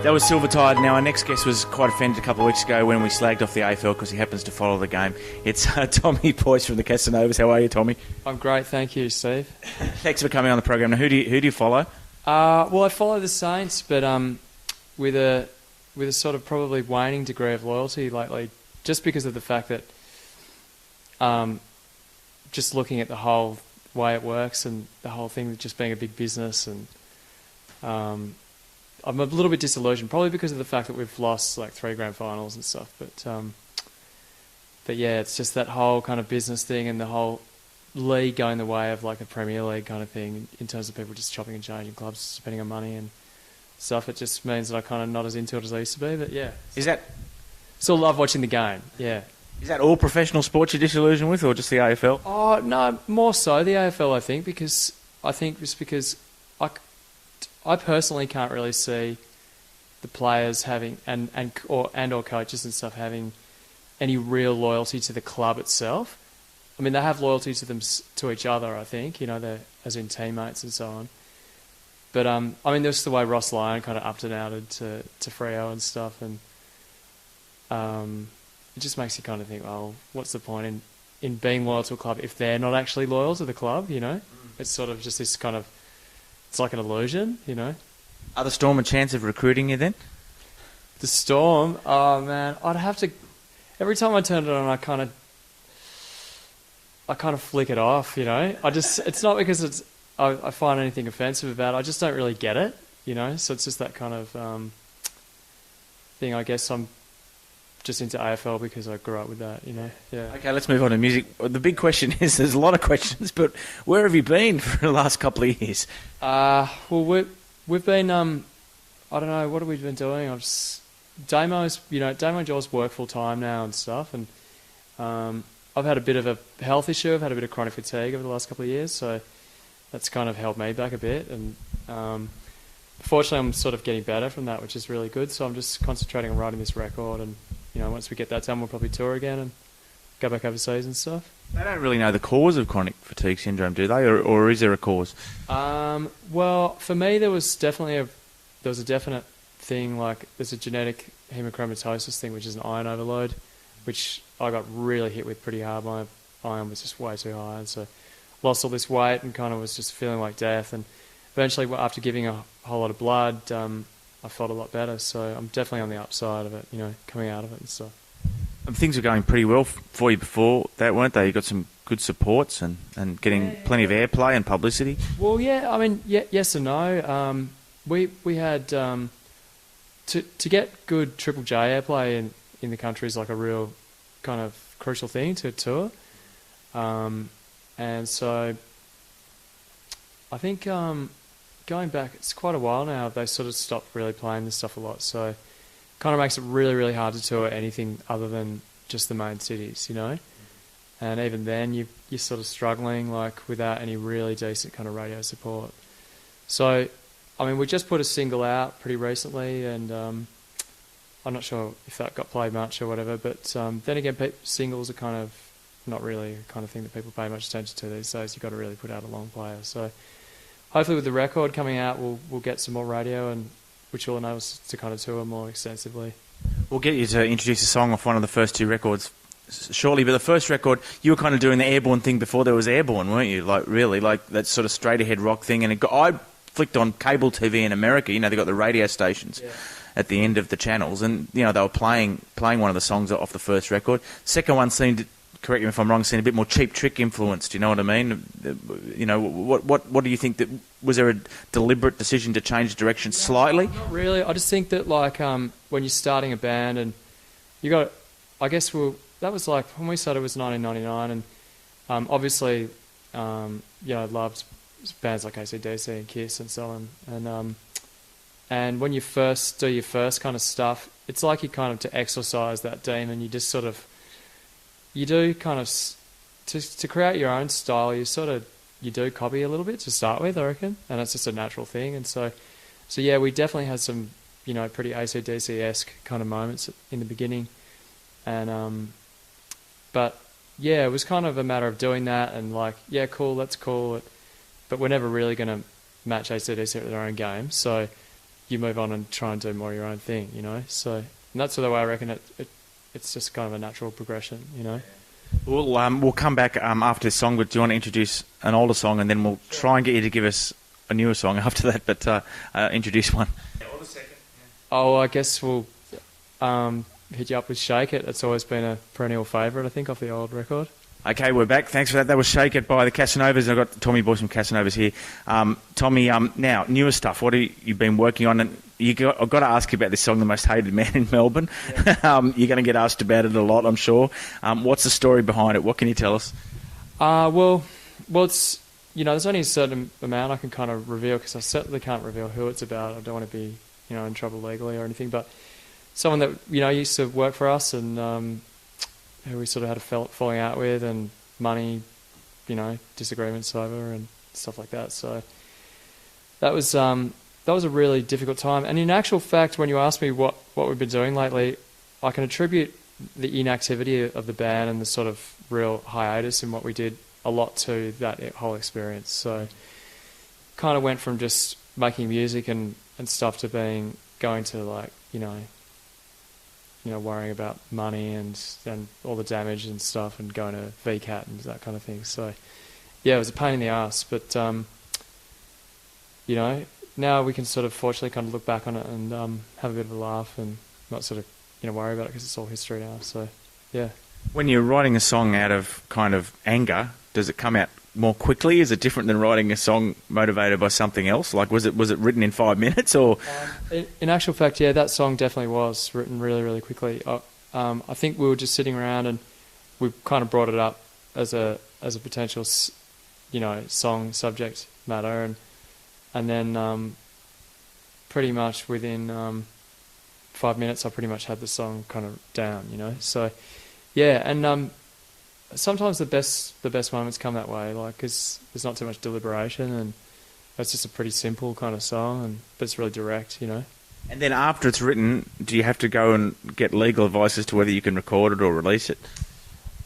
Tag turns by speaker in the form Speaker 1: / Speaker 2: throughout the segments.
Speaker 1: That was Silvertide. Now, our next guest was quite offended a couple of weeks ago when we slagged off the AFL because he happens to follow the game. It's Tommy Boyce from the Casanovas. How are you, Tommy?
Speaker 2: I'm great, thank you, Steve.
Speaker 1: Thanks for coming on the program. Now, who do you follow?
Speaker 2: Well, I follow the Saints, but with a sort of probably waning degree of loyalty lately, just because of the fact that just looking at the whole way it works and the whole thing just being a big business, and I'm a little bit disillusioned, probably because of the fact that we've lost like 3 grand finals and stuff. But yeah, it's just that whole kind of business thing and the whole league going the way of like a Premier League kind of thing in terms of people just chopping and changing clubs, spending on money and stuff. It just means that I kind of not as into it as I used to be. But yeah, still love watching the game. Yeah.
Speaker 1: Is that all professional sports you're disillusioned with, or just the AFL?
Speaker 2: Oh no, more so the AFL. I think because I personally can't really see the players having or coaches and stuff having any real loyalty to the club itself. I mean, they have loyalty to each other. I think they're as in teammates and so on. But I mean, there's the way Ross Lyon kind of upped and outed to Freo and stuff, and it just makes you kind of think, well, what's the point in being loyal to a club if they're not actually loyal to the club? It's sort of just this kind of. It's like an illusion,
Speaker 1: Are the Storm a chance of recruiting you then?
Speaker 2: The Storm? Oh, man. I'd have to... Every time I turn it on, I kind of flick it off, It's not because I find anything offensive about it. I just don't really get it, So it's just that kind of thing. I guess I'm just into AFL because I grew up with that, Yeah.
Speaker 1: Okay, let's move on to music. The big question is, there's a lot of questions, but where have you been for the last couple of years?
Speaker 2: Well, we've been, I don't know, what have we been doing? Damo and Jaws work full time now and stuff, and I've had a bit of a health issue. I've had a bit of chronic fatigue over the last couple of years, so that's kind of held me back a bit, and fortunately I'm sort of getting better from that, which is really good, so I'm just concentrating on writing this record, and once we get that done, we'll probably tour again and go back overseas and stuff.
Speaker 1: They don't really know the cause of chronic fatigue syndrome, do they? Or is there a cause?
Speaker 2: Well, for me, there was a definite thing, like there's a genetic hemochromatosis thing, which is an iron overload, which I got really hit with pretty hard. My iron was just way too high, and so lost all this weight and kind of was just feeling like death. And eventually, after giving a whole lot of blood, I felt a lot better. So I'm definitely on the upside of it, coming out of it and stuff.
Speaker 1: Things were going pretty well for you before that, weren't they? You got some good supports and getting plenty of airplay and publicity.
Speaker 2: Well, yeah, I mean, yes and no. We had to get good Triple J airplay in the country is like a real kind of crucial thing to tour, and so I think going back, it's quite a while now. They sort of stopped really playing this stuff a lot, so. Kind of makes it really, really hard to tour anything other than just the main cities, And even then, you're sort of struggling, like, without any really decent kind of radio support. So, I mean, we just put a single out pretty recently, and I'm not sure if that got played much or whatever, but then again, singles are kind of not really the kind of thing that people pay much attention to these days. You've got to really put out a long player. So, hopefully with the record coming out, we'll get some more radio, and which will enable us to kind of tour more extensively.
Speaker 1: We'll get you to introduce a song off one of the first 2 records shortly, but the first record, you were kind of doing the Airborne thing before there was Airborne, weren't you? Like, really, like that sort of straight-ahead rock thing. And I flicked on cable TV in America, they got the radio stations at the end of the channels, and, they were playing one of the songs off the first record. Second one seemed, correct me if I'm wrong, seemed a bit more Cheap Trick influenced, you know what I mean? What do you think that... Was there a deliberate decision to change direction slightly?
Speaker 2: Not really. I just think that, like, when you're starting a band and you got... I guess that was like... When we started, it was 1999, and obviously, I loved bands like AC/DC and Kiss and so on. And when you first do your first kind of stuff, it's like you kind of, to exorcise that demon, you just sort of... You do kind of... To create your own style, you do copy a little bit to start with, I reckon, and it's just a natural thing. And so yeah, we definitely had some, pretty AC/DC-esque kind of moments in the beginning, and but yeah, it was kind of a matter of doing that and like, yeah, cool, that's cool, but we're never really going to match AC/DC at their own game. So you move on and try and do more of your own thing, you know. So and that's the way I reckon it's just kind of a natural progression, you know.
Speaker 1: We'll come back after this song, but do you want to introduce an older song, and then we'll try and get you to give us a newer song after that, but introduce one.
Speaker 2: Oh, I guess we'll hit you up with Shake It. It's always been a perennial favourite, I think, off the old record.
Speaker 1: Okay, we're back. Thanks for that. That was Shake It by the Casanovas. I've got Tommy Boyce from Casanovas here. Tommy, now, newer stuff. What have you been working on? And I've got to ask you about this song, The Most Hated Man in Melbourne. Yeah. You're going to get asked about it a lot, I'm sure. What's the story behind it? What can you tell us?
Speaker 2: Well, it's, you know, there's only a certain amount I can kind of reveal, because I certainly can't reveal who it's about. I don't want to be, you know, in trouble legally or anything, but someone that, you know, used to work for us and who we sort of had a falling out with, and money, you know, disagreements over and stuff like that. So that was a really difficult time. And in actual fact, when you ask me what we've been doing lately, I can attribute the inactivity of the band and the sort of real hiatus in what we did a lot to that whole experience. So kind of went from just making music and stuff to going to, like, you know, worrying about money and all the damage and stuff, and going to VCAT and that kind of thing. So, yeah, it was a pain in the ass, but, you know, now we can sort of fortunately kind of look back on it and have a bit of a laugh and not sort of, you know, worry about it, because it's all history now. So, yeah.
Speaker 1: When you're writing a song out of kind of anger, does it come out more quickly? Is it different than writing a song motivated by something else? Like, was it written in 5 minutes, or?
Speaker 2: In actual fact, yeah, that song definitely was written really, really quickly. I think we were just sitting around and we kind of brought it up as a potential, you know, song subject matter, and then pretty much within 5 minutes, I pretty much had the song kind of down, you know. So, yeah, and sometimes the best moments come that way, like, because there's not too much deliberation, and it's just a pretty simple kind of song, but it's really direct, you know.
Speaker 1: And then after it's written, do you have to go and get legal advice as to whether you can record it or release it?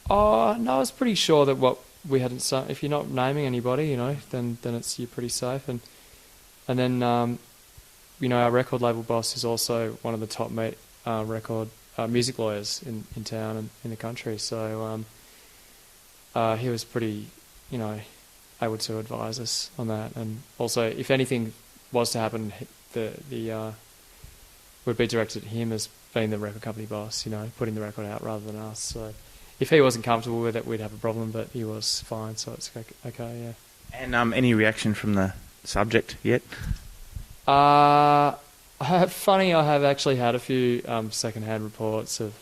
Speaker 2: Oh, no, I was pretty sure that what we hadn't sung, if you're not naming anybody, you know, then you're pretty safe. And then, you know, our record label boss is also one of the top record music lawyers in town and in the country. So he was pretty, you know, able to advise us on that. And also, if anything was to happen, the would be directed at him as being the record company boss, you know, putting the record out rather than us. So if he wasn't comfortable with it, we'd have a problem, but he was fine, so it's okay, yeah. And
Speaker 1: any reaction from the subject yet?
Speaker 2: I have actually had a few second-hand reports of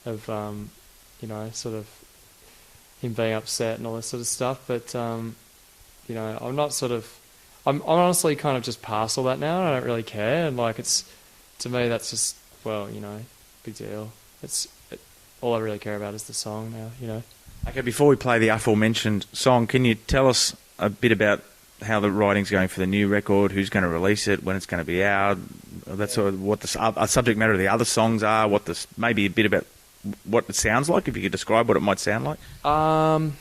Speaker 2: you know, sort of him being upset and all this sort of stuff, but you know, I'm honestly kind of just past all that now, and I don't really care, and like, to me that's just, well, you know, big deal. All I really care about is the song now, you know.
Speaker 1: Okay, before we play the aforementioned song, can you tell us a bit about how the writing's going for the new record, who's going to release it, when it's going to be out, that's sort of what the subject matter of the other songs are, maybe a bit about what it sounds like, if you could describe what it might sound like?
Speaker 2: Well,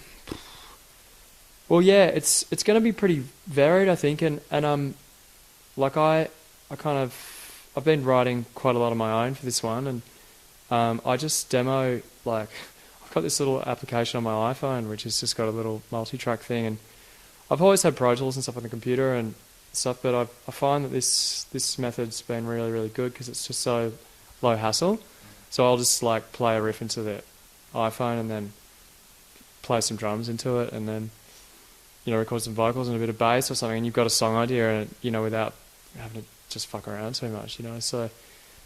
Speaker 2: yeah, it's going to be pretty varied, I think, and like I've been writing quite a lot on my own for this one, and I just demo, like, I've got this little application on my iPhone which has just got a little multi-track thing, and I've always had Pro Tools and stuff on the computer and stuff, but I find that this method's been really, really good because it's just so low hassle. So I'll just, like, play a riff into the iPhone and then play some drums into it, and then, you know, record some vocals and a bit of bass or something, and you've got a song idea, and, you know, without having to just fuck around too much, you know. So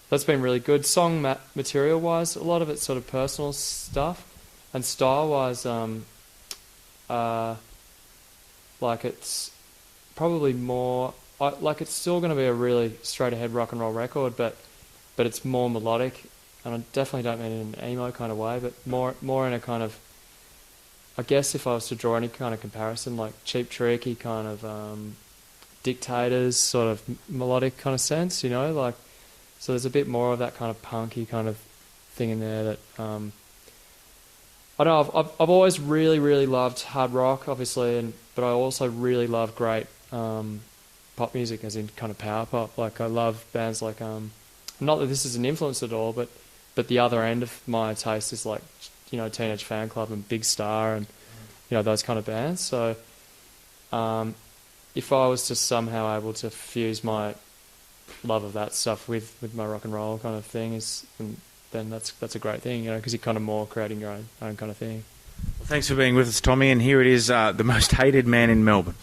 Speaker 2: that's been really good. Song material-wise, a lot of it's sort of personal stuff, and style-wise, like, it's probably more, like, it's still going to be a really straight-ahead rock and roll record, but it's more melodic, and I definitely don't mean it in an emo kind of way, but more in a kind of, I guess if I was to draw any kind of comparison, like Cheap Tricky kind of Dictators sort of melodic kind of sense, you know, like, so there's a bit more of that kind of punky kind of thing in there that, I know I've always really, really loved hard rock, obviously, but I also really love great punk pop music, as in kind of power pop. Like I love bands like not that this is an influence at all, but the other end of my taste is like, you know, Teenage Fan Club and Big Star and, you know, those kind of bands. So if I was to somehow able to fuse my love of that stuff with my rock and roll kind of thing, then that's a great thing, you know, because you're kind of more creating your own kind of thing.
Speaker 1: Well, thanks for being with us, Tommy, and here it is, the most hated man in Melbourne.